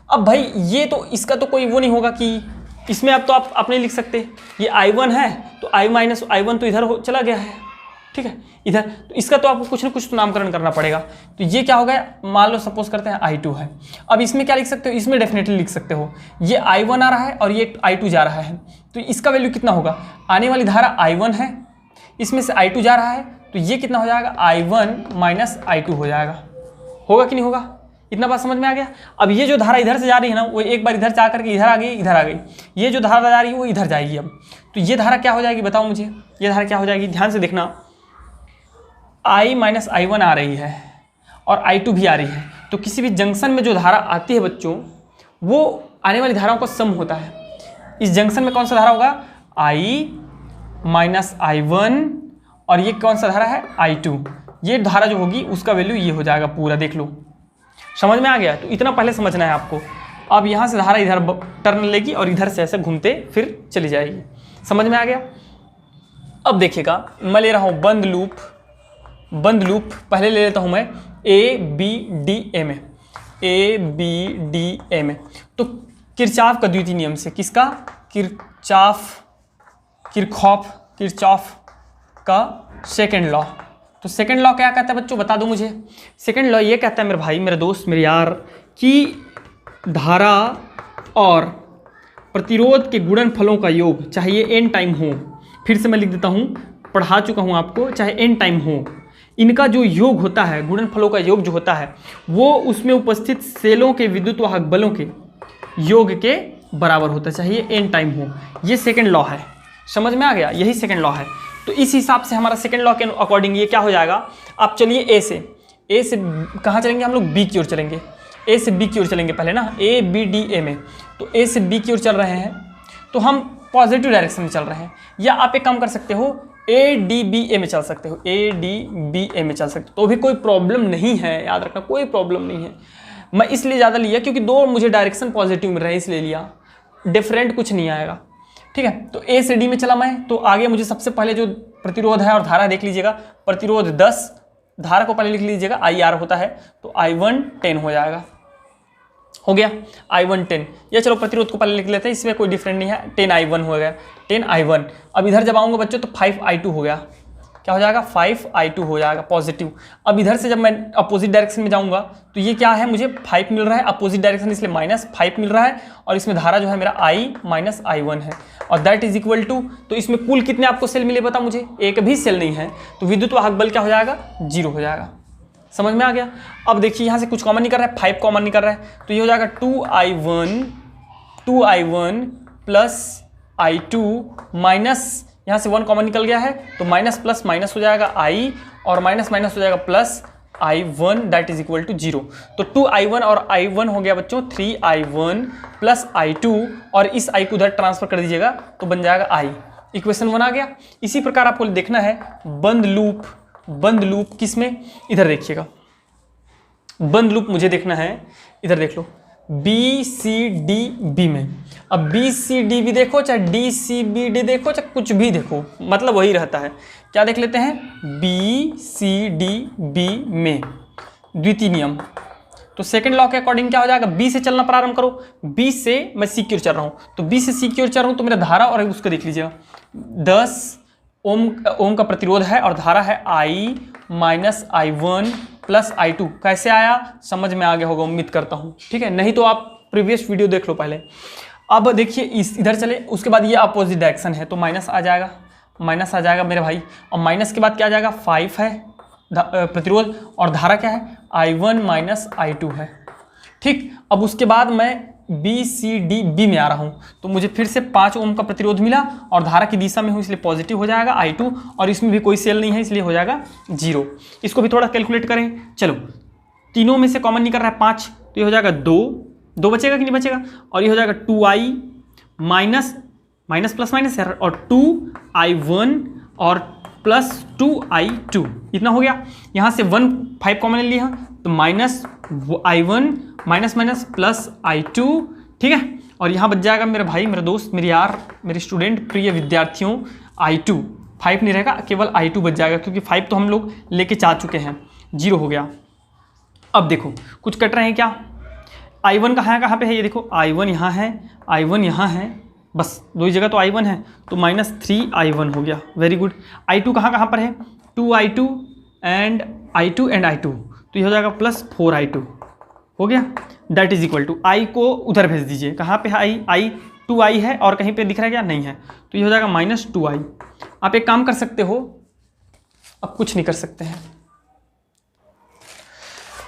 अब भाई ये तो इसका तो कोई वो नहीं होगा कि इसमें अब तो आप अपने लिख सकते, ये I1 है तो I माइनस I1 तो इधर चला गया है। ठीक है, इधर तो इसका तो आपको कुछ ना कुछ तो नामकरण करना पड़ेगा। तो ये क्या हो गया, मान लो सपोज करते हैं I2 है। अब इसमें क्या लिख सकते हो, इसमें डेफिनेटली लिख सकते हो ये I1 आ रहा है और ये I2 जा रहा है, तो इसका वैल्यू कितना होगा, आने वाली धारा I1 है, इसमें से I2 जा रहा है, तो ये कितना हो जाएगा, I1 माइनस I2 हो जाएगा। होगा कि नहीं होगा, इतना बात समझ में आ गया। अब ये जो धारा इधर से जा रही है ना, वो एक बार इधर जा करके इधर आ गई। ये जो धारा जा रही है वो इधर जाएगी। अब तो ये धारा क्या हो जाएगी, बताओ मुझे, ये धारा क्या हो जाएगी, ध्यान से देखना। I माइनस I1 आ रही है और I2 भी आ रही है, तो किसी भी जंक्शन में जो धारा आती है बच्चों, वो आने वाली धाराओं का सम होता है। इस जंक्शन में कौन सा धारा होगा, I माइनस I1, और ये कौन सा धारा है, I2। ये धारा जो होगी उसका वैल्यू ये हो जाएगा पूरा, देख लो, समझ में आ गया। तो इतना पहले समझना है आपको। अब यहाँ से धारा इधर टर्न लेगी और इधर से ऐसे घूमते फिर चली जाएगी, समझ में आ गया। अब देखिएगा, मैं ले रहा हूँ बंद लूप, पहले ले लेता हूँ मैं ABDA में। तो किरचॉफ का द्वितीय नियम से, किसका, किरचॉफ का सेकेंड लॉ, तो सेकंड लॉ क्या कहता है बच्चों, बता दो मुझे। सेकंड लॉ ये कहता है मेरे भाई, मेरे दोस्त, मेरे यार, कि धारा और प्रतिरोध के गुणनफलों का योग, चाहे ये n टाइम हो, फिर से मैं लिख देता हूँ, पढ़ा चुका हूँ आपको, चाहे n टाइम हो, इनका जो योग होता है, गुणनफलों का योग जो होता है, वो उसमें उपस्थित सेलों के विद्युत वाहक बलों के योग के बराबर होता है, चाहे ये n टाइम हो। ये सेकंड लॉ है, समझ में आ गया, यही सेकंड लॉ है। तो इस हिसाब से हमारा सेकंड लॉ के अकॉर्डिंग ये क्या हो जाएगा, आप चलिए ए से कहाँ चलेंगे हम लोग, बी की ओर चलेंगे, ए से बी की ओर चलेंगे पहले ना, ए बी डी ए में, तो ए से बी की ओर चल रहे हैं तो हम पॉजिटिव डायरेक्शन में चल रहे हैं, या आप एक काम कर सकते हो, ए डी बी ए में चल सकते हो, ए डी बी ए में चल सकते हो, तो भी कोई प्रॉब्लम नहीं है, याद रखना कोई प्रॉब्लम नहीं है। मैं इसलिए ज़्यादा लिया क्योंकि दो मुझे डायरेक्शन पॉजिटिव मिल रहा है, इसलिए लिया, डिफरेंट कुछ नहीं आएगा, ठीक है। तो ए से डी में चला मैं, तो आगे मुझे सबसे पहले जो प्रतिरोध है और धारा देख लीजिएगा, प्रतिरोध 10, धारा को पहले लिख लीजिएगा, IR होता है, तो I1 10 हो जाएगा, हो गया I1 10, या चलो प्रतिरोध को पहले लिख लेते हैं, इसमें कोई डिफरेंट नहीं है, 10 I1 हो गया, 10 I1। अब इधर जब आऊँगा बच्चों तो 5 I2 हो गया, क्या हो जाएगा, 5 I2 हो जाएगा पॉजिटिव। अब इधर से जब मैं अपोजिट डायरेक्शन में जाऊंगा तो ये क्या है, मुझे 5 मिल रहा है, अपोजिट डायरेक्शन इसलिए -5 मिल रहा है, और इसमें धारा जो है मेरा I माइनस I1 है, और दैट इज इक्वल टू, तो इसमें कुल कितने आपको सेल मिले बता मुझे, एक भी सेल नहीं है, तो विद्युत वाहक बल क्या हो जाएगा, 0 हो जाएगा। समझ में आ गया। अब देखिए यहाँ से कुछ कॉमन नहीं कर रहा है, 5 कॉमन नहीं कर रहा है, तो ये हो जाएगा 2I1 प्लस I2 माइनस, यहाँ से 1 कॉमन निकल गया है, तो माइनस प्लस माइनस हो जाएगा I, और माइनस माइनस हो जाएगा plus I1, that is equal to 0। तो 2I1 और I1 हो गया बच्चों 3I1 प्लस I2, और इस I को उधर ट्रांसफर कर दीजिएगा तो बन जाएगा I। इक्वेशन 1 आ गया। इसी प्रकार आपको देखना है बंद लूप किस में, इधर देखिएगा, बंद लूप मुझे देखना है, इधर देख लो, BCDB में। अब BCDB देखो, चाहे DCBD देखो, चाहे कुछ भी देखो, मतलब वही रहता है। क्या देख लेते हैं, BCDB में द्वितीय नियम। तो सेकंड लॉ के अकॉर्डिंग क्या हो जाएगा, B से चलना प्रारंभ करो, B से मैं C की ओर चल रहा हूँ, तो B से C की ओर चल रहा हूँ, तो मेरा धारा और उसको देख लीजिएगा, 10 ओम का प्रतिरोध है और धारा है I minus I1 plus I2। कैसे आया, समझ में आ गया होगा उम्मीद करता हूँ, ठीक है, नहीं तो आप प्रीवियस वीडियो देख लो पहले। अब देखिए इधर चले, उसके बाद ये अपोजिट डायरेक्शन है, तो माइनस आ जाएगा मेरे भाई, और माइनस के बाद क्या आ जाएगा, 5 है प्रतिरोध, और धारा क्या है, I1 माइनस I2 है, ठीक। अब उसके बाद मैं BCDB में आ रहा हूँ, तो मुझे फिर से 5 ओम का प्रतिरोध मिला, और धारा की दिशा में हूँ इसलिए पॉजिटिव हो जाएगा I2, और इसमें भी कोई सेल नहीं है इसलिए हो जाएगा 0। इसको भी थोड़ा कैलकुलेट करें, चलो तीनों में से कॉमन नहीं कर रहा है 5, तो ये हो जाएगा 2 बचेगा कि नहीं बचेगा, और ये हो जाएगा 2I माइनस प्लस माइनस है, और 2I1 और प्लस 2I2, इतना हो गया। यहाँ से 5 कॉमन ले लिया, तो minus I1 minus minus plus I2, ठीक है, और यहाँ बच जाएगा मेरे भाई, मेरे दोस्त, मेरे यार, मेरे स्टूडेंट, प्रिय विद्यार्थियों, I2, 5 नहीं रहेगा, केवल I2 बच जाएगा, क्योंकि 5 तो हम लोग लेके जा चुके हैं, 0 हो गया। अब देखो कुछ कट रहे हैं क्या, I1 कहाँ पे है, ये देखो I1 यहाँ है, I1 यहाँ है, बस दो ही जगह तो I1 है, तो -3I1 हो गया, वेरी गुड। I2 कहाँ पर है, 2I2 and I2 and I2, तो ये हो जाएगा +4I2 हो गया, that is equal to, I को उधर भेज दीजिए, कहाँ पे है I 2I है, और कहीं पे दिख रहा है क्या, नहीं है, तो ये हो जाएगा -2I। आप एक काम कर सकते हो, अब कुछ नहीं कर सकते हैं।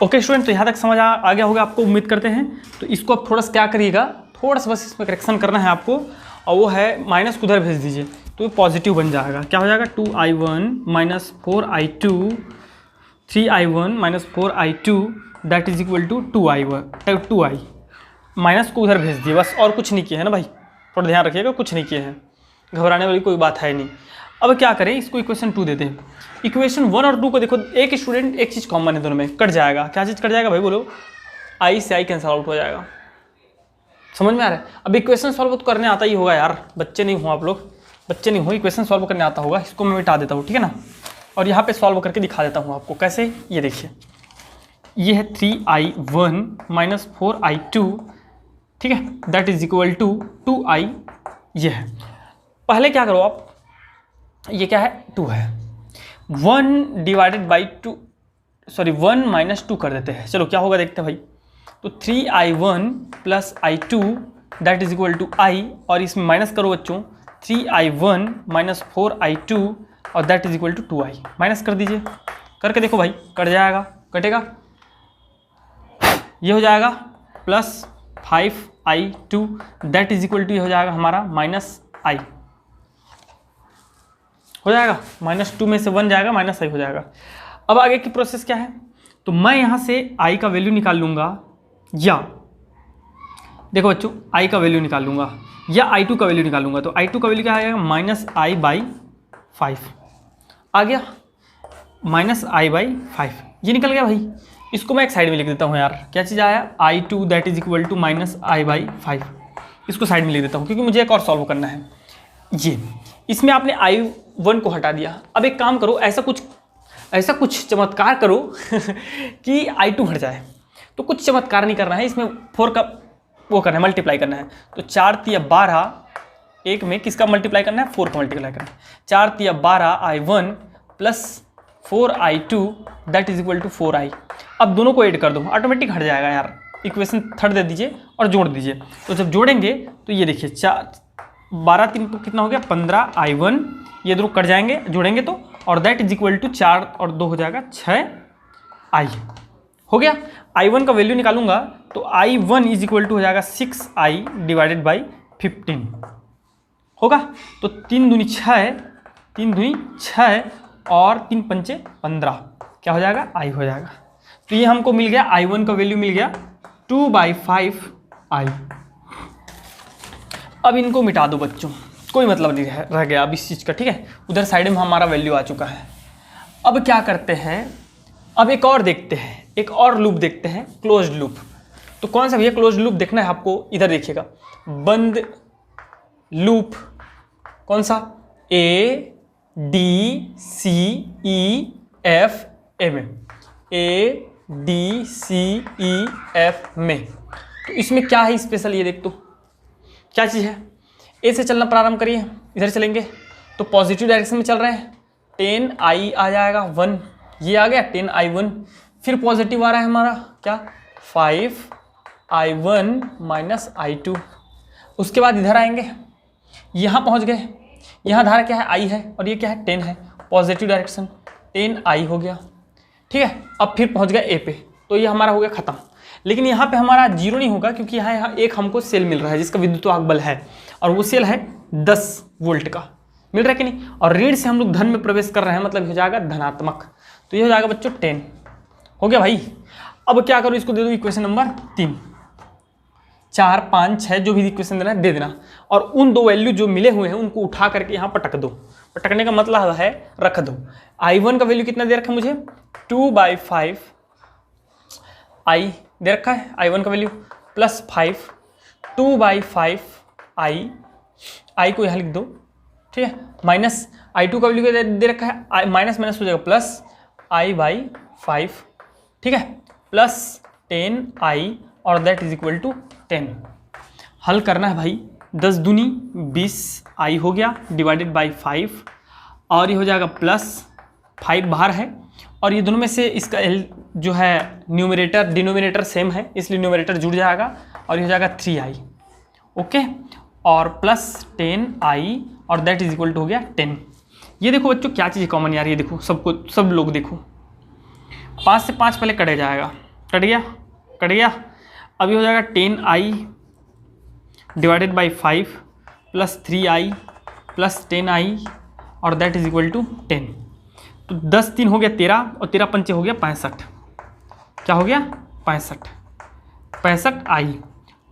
ओके स्टूडेंट, तो यहाँ तक समझ आ गया होगा आपको, उम्मीद करते हैं। तो इसको आप थोड़ा सा क्या करिएगा, थोड़ा सा बस इसमें करेक्शन करना है आपको, और वो है माइनस को उधर भेज दीजिए, तो ये पॉजिटिव बन जाएगा। क्या हो जाएगा, 2I1 minus 4I2, 3I1 minus 4I2, that is equal to 2I। Minus को उधर भेज दिए, बस, और कुछ नहीं किए है ना भाई, थोड़ा ध्यान रखिएगा, कुछ नहीं किए हैं, घबराने वाली कोई बात है नहीं। अब क्या करें, इसको इक्वेशन 2 देते हैं। इक्वेशन 1 और 2 को देखो, एक स्टूडेंट एक चीज़ कॉमन है दोनों में, कट जाएगा। क्या चीज़ कट जाएगा भाई, बोलो, I से I कैंसिल आउट हो जाएगा। समझ में आ रहा है। अब इक्वेशन सॉल्व तो करने आता ही होगा यार, बच्चे नहीं हो आप लोग, बच्चे नहीं हो, इक्वेशन सॉल्व करने आता होगा। इसको मैं मिटा देता हूँ, ठीक है ना, और यहाँ पे सॉल्व करके दिखा देता हूँ आपको कैसे। ये देखिए, ये है 3I1 माइनस 4I2, ठीक है, that is equal to 2I। ये है, पहले क्या करो आप, ये क्या है, 2 है, 1 डिवाइडेड बाई 2, सॉरी 1 माइनस 2 कर देते हैं। चलो क्या होगा देखते हैं भाई। तो 3i1 plus i2 that is equal to i, और इसमें माइनस करो बच्चों 3i1 माइनस 4i2 और that is equal to 2i। Minus कर दीजिए, करके देखो भाई, कट जाएगा, कटेगा, ये हो जाएगा plus 5i2 that is equal to ये हो जाएगा हमारा माइनस i, हो जाएगा -2 में से 1 जाएगा, -i हो जाएगा। अब आगे की प्रोसेस क्या है, तो मैं यहाँ से i का वैल्यू निकाल लूँगा, या देखो बच्चों i का वैल्यू निकाल लूँगा या i2 का वैल्यू निकालूंगा। तो i2 का वैल्यू क्या आएगा, -i/5 आ गया, -i/5 ये निकल गया भाई। इसको मैं एक साइड में लिख देता हूँ यार, क्या चीज़ आया, i2 that is equal to -i/5, इसको साइड में लिख देता हूँ क्योंकि मुझे एक और सॉल्व करना है। ये इसमें आपने i1 को हटा दिया। अब एक काम करो, ऐसा कुछ चमत्कार करो कि i2 हट जाए। तो कुछ चमत्कार नहीं करना है, इसमें 4 का वो करना है, मल्टीप्लाई करना है। तो 4 तिया 12, एक में किसका मल्टीप्लाई करना है, 4 का मल्टीप्लाई करना है। 4 तिया 12 i1 plus 4i2 that is equal to 4i। अब दोनों को ऐड कर दो, ऑटोमेटिक हट जाएगा यार। इक्वेशन थर्ड दे दीजिए और जोड़ दीजिए। तो जब जोड़ेंगे तो ये देखिए 12 3 को कितना हो गया, 15i1, ये दोनों कट जाएंगे जोड़ेंगे तो, और दैट इज इक्वल टू 4 और 2 हो जाएगा 6i हो गया। i1 का वैल्यू निकालूंगा तो i1 इज इक्वल टू हो जाएगा 6i डिवाइडेड बाई 15 होगा। तो 3 दूनी 6, 3 दूनी 6 और 3 पंचे 15, क्या हो जाएगा, i हो जाएगा। तो ये हमको मिल गया, i1 का वैल्यू मिल गया 2/5i। अब इनको मिटा दो बच्चों, कोई मतलब नहीं रह गया अब इस चीज़ का, ठीक है। उधर साइड में हमारा वैल्यू आ चुका है। अब क्या करते हैं, अब एक और देखते हैं, एक और लूप देखते हैं, क्लोज्ड लूप। तो कौन सा भैया क्लोज्ड लूप देखना है आपको, इधर देखिएगा, बंद लूप कौन सा, ADCEF में। तो इसमें क्या है स्पेशल, ये देख तो क्या चीज़ है। ए से चलना प्रारंभ करिए, इधर चलेंगे तो पॉजिटिव डायरेक्शन में चल रहे हैं, 10i आ जाएगा 1, ये आ गया 10i1। फिर पॉजिटिव आ रहा है हमारा क्या, 5i1 माइनस i2। उसके बाद इधर आएंगे, यहाँ पहुँच गए, यहाँ धारा क्या है, i है, और ये क्या है, 10 है, पॉजिटिव डायरेक्शन 10i हो गया, ठीक है। अब फिर पहुँच गए ए पे, तो ये हमारा हो गया ख़त्म। लेकिन यहाँ पे हमारा 0 नहीं होगा क्योंकि यहाँ एक हमको सेल मिल रहा है जिसका विद्युत बल है, और वो सेल है 10 वोल्ट का, मिल रहा है कि नहीं। और ऋण से हम लोग धन में प्रवेश कर रहे हैं, मतलब हो जाएगा धनात्मक। तो ये हो जाएगा बच्चों 10 हो गया भाई। अब क्या करो, इसको दे दो इक्वेशन नंबर 3, 4 5 6 जो भी इक्वेशन देना है दे देना, और उन दो वैल्यू जो मिले हुए हैं उनको उठा करके यहाँ पटक दो। पटकने का मतलब है रख दो। i1 का वैल्यू कितना दे रखा है मुझे, 2/5 i दे रखा है, i1 का वैल्यू प्लस 5, 2/5 i को यहाँ लिख दो, ठीक है। माइनस i2 का वैल्यू दे रखा है, माइनस माइनस हो जाएगा प्लस i/5, ठीक है, प्लस 10i और दैट इज इक्वल टू 10। हल करना है भाई, 10 दूनी 20i हो गया डिवाइडेड बाई 5, और ये हो जाएगा प्लस 5 बाहर है, और ये दोनों में से इसका जो है न्यूमरेटर डिनोमिनेटर सेम है, इसलिए न्यूमरेटर जुड़ जाएगा, और ये हो जाएगा 3i ओके, और प्लस 10i और दैट इज इक्वल टू हो गया 10। ये देखो बच्चों क्या चीज़ कॉमन यार, ये देखो सबको, सब लोग देखो, 5 से 5 पहले कट जाएगा, कट गया। अब ये हो जाएगा 10i divided by 5 plus 3i plus 10i और दैट इज इक्वल टू 10। तो 10 3 हो गया 13, और 13 पंचे हो गया 65, क्या हो गया 65i,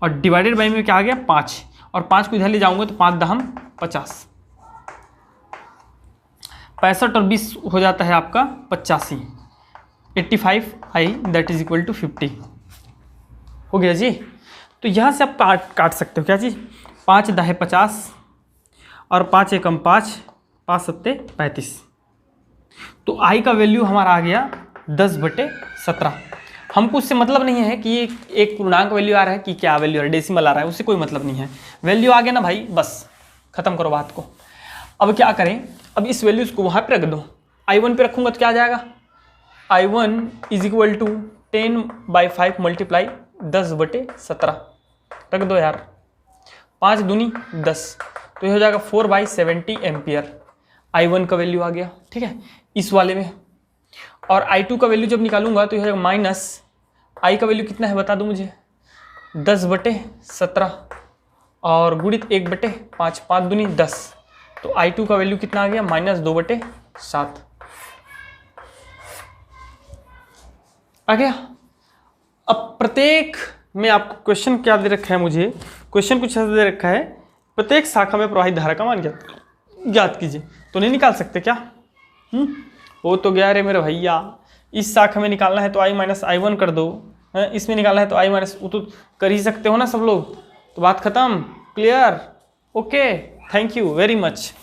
और डिवाइडेड बाई में क्या आ गया 5, और 5 को इधर ले जाऊंगा तो 5 दहम 50, 65 और 20 हो जाता है आपका 85, 85i that is equal to 50 हो गया जी। तो यहाँ से आप काट सकते हो क्या चीज़, 5 दहे 50 और 5 एकम 5, 5 सत्ते 35। तो i का वैल्यू हमारा आ गया 10/17। हमको उससे मतलब नहीं है कि ये एक पूर्णांक वैल्यू आ रहा है कि क्या वैल्यू आ रहा है, डेसिमल आ रहा है, उससे कोई मतलब नहीं है। वैल्यू आ गया ना भाई, बस खत्म करो बात को। अब क्या करें, अब इस वैल्यूज़ को वहाँ पे रख दो, I1 पे रखूँगा तो क्या आ जाएगा, I1 is equal to 10/5 multiply 10/17 रख दो यार, 5 दूनी 10, तो ये हो जाएगा 4/70 एम्पियर। I1 का वैल्यू आ गया, ठीक है, इस वाले में। और I2 का वैल्यू जब निकालूंगा तो ये होगा माइनस, I का वैल्यू कितना है बता दो मुझे, 10/17 और गुणित 1/5, 5 दूनी 10, तो I2 का वैल्यू कितना आ गया, -2/7 आ गया। अब प्रत्येक में आपको क्वेश्चन क्या दे रखा है, मुझे क्वेश्चन कुछ ऐसा दे रखा है, प्रत्येक शाखा में प्रवाहित धारा का मान ज्ञात कीजिए, तो नहीं निकाल सकते क्या? वो तो गया रे मेरे भैया, इस शाखा में निकालना है तो I-I1 कर दो, इसमें निकालना है तो I- वो तो कर ही सकते हो ना सब लोग, तो बात खत्म, clear, okay, thank you very much.